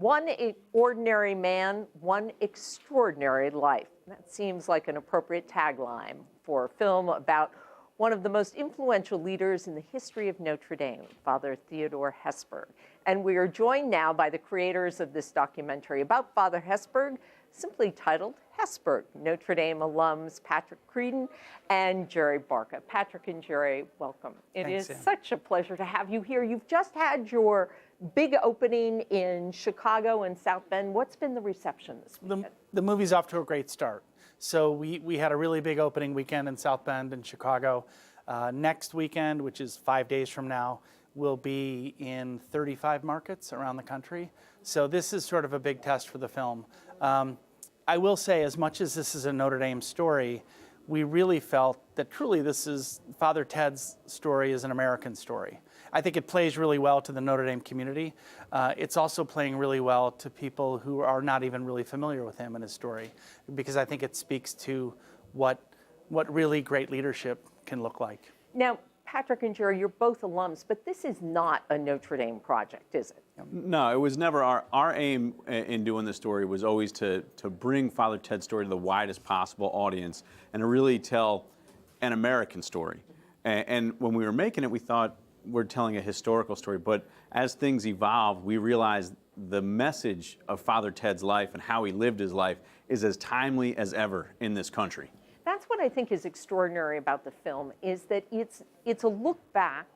One ordinary man, one extraordinary life. That seems like an appropriate tagline for a film about one of the most influential leaders in the history of Notre Dame, Father Theodore Hesburgh. And we are joined now by the creators of this documentary about Father Hesburgh, simply titled Hesburgh, Notre Dame alums Patrick Creadon and Jerry Barca. Patrick and Jerry, welcome. Thanks, Sam. Such a pleasure to have you here. You've just had your big opening in Chicago and South Bend. What's been the reception this weekend? The movie's off to a great start. So we had a really big opening weekend in South Bend and Chicago. Next weekend, which is 5 days from now, we'll be in 35 markets around the country. So this is sort of a big test for the film. I will say, as much as this is a Notre Dame story, we really felt that truly Father Ted's story is an American story. I think it plays really well to the Notre Dame community. It's also playing really well to people who are not even really familiar with him and his story, because I think it speaks to what really great leadership can look like. Now, Patrick and Jerry, you're both alums, but this is not a Notre Dame project, is it? No, it was never our aim in doing this story was always to bring Father Ted's story to the widest possible audience and to really tell an American story. And when we were making it, we thought we're telling a historical story, but as things evolved, we realized the message of Father Ted's life and how he lived his life is as timely as ever in this country. That's what I think is extraordinary about the film, is that it's a look back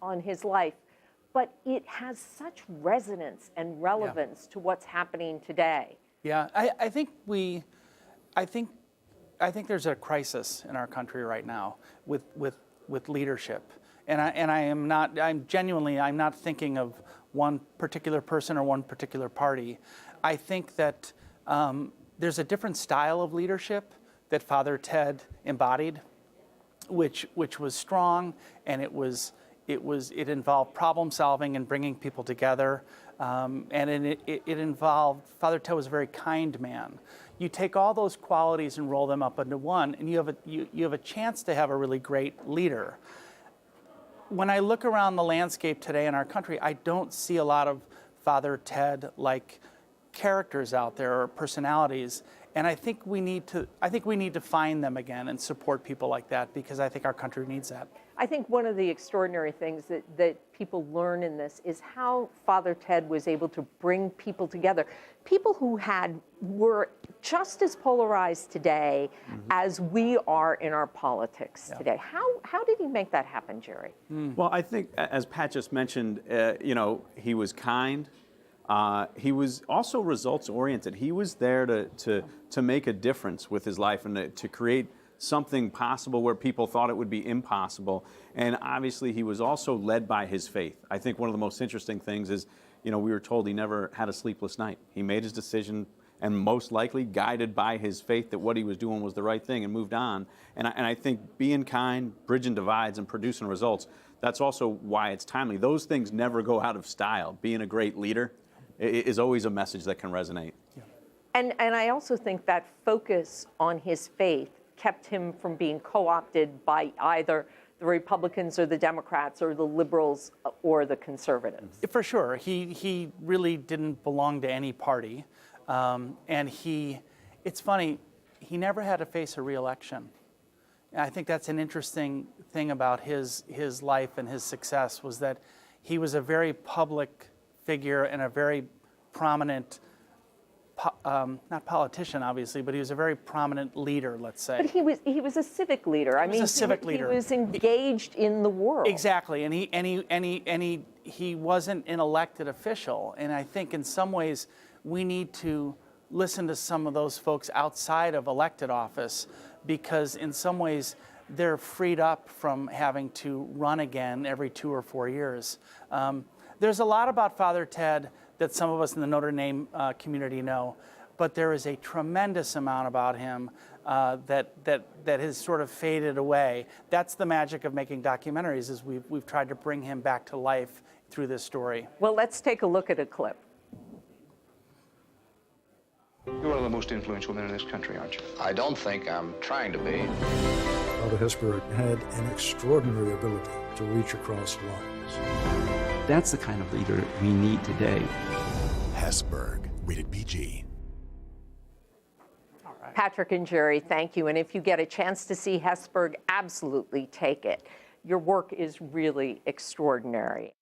on his life, but it has such resonance and relevance to what's happening today. Yeah, I think there's a crisis in our country right now with leadership. And I'm not thinking of one particular person or one particular party. I think that there's a different style of leadership that Father Ted embodied, which was strong, and it involved problem solving and bringing people together, and it involved, Father Ted was a very kind man. You take all those qualities and roll them up into one, and you have a chance to have a really great leader. When I look around the landscape today in our country, I don't see a lot of Father Ted-like characters out there or personalities. And I think we need to find them again and support people like that, because I think our country needs that. I think one of the extraordinary things that people learn in this is how Father Ted was able to bring people together. People who were just as polarized today as we are in our politics today. How did he make that happen, Jerry? Well, I think, as Pat just mentioned, he was kind. He was also results-oriented. He was there to make a difference with his life and to create something possible where people thought it would be impossible. And obviously, he was also led by his faith. I think one of the most interesting things is, we were told he never had a sleepless night. He made his decision, and most likely guided by his faith that what he was doing was the right thing, and moved on. And I think being kind, bridging divides, and producing results, that's also why it's timely. Those things never go out of style. Being a great leader is always a message that can resonate. Yeah. And I also think that focus on his faith kept him from being co-opted by either the Republicans or the Democrats or the liberals or the conservatives. For sure. He really didn't belong to any party. And it's funny, he never had to face a re-election. I think that's an interesting thing about his life and his success, was that he was a very public figure and a very prominent, not politician, obviously, but he was a very prominent leader, let's say. But he was a civic leader. I mean, a civic leader. He was engaged in the world. Exactly, and he wasn't an elected official. And I think in some ways we need to listen to some of those folks outside of elected office, because in some ways they're freed up from having to run again every 2 or 4 years. There's a lot about Father Ted that some of us in the Notre Dame community know, but there is a tremendous amount about him that has sort of faded away. That's the magic of making documentaries, is we've tried to bring him back to life through this story. Well, let's take a look at a clip. You're one of the most influential men in this country, aren't you? I don't think I'm trying to be. Father Hesburgh had an extraordinary ability to reach across lines. That's the kind of leader we need today. Hesburgh, rated PG. Patrick and Jerry, thank you. And if you get a chance to see Hesburgh, absolutely take it. Your work is really extraordinary.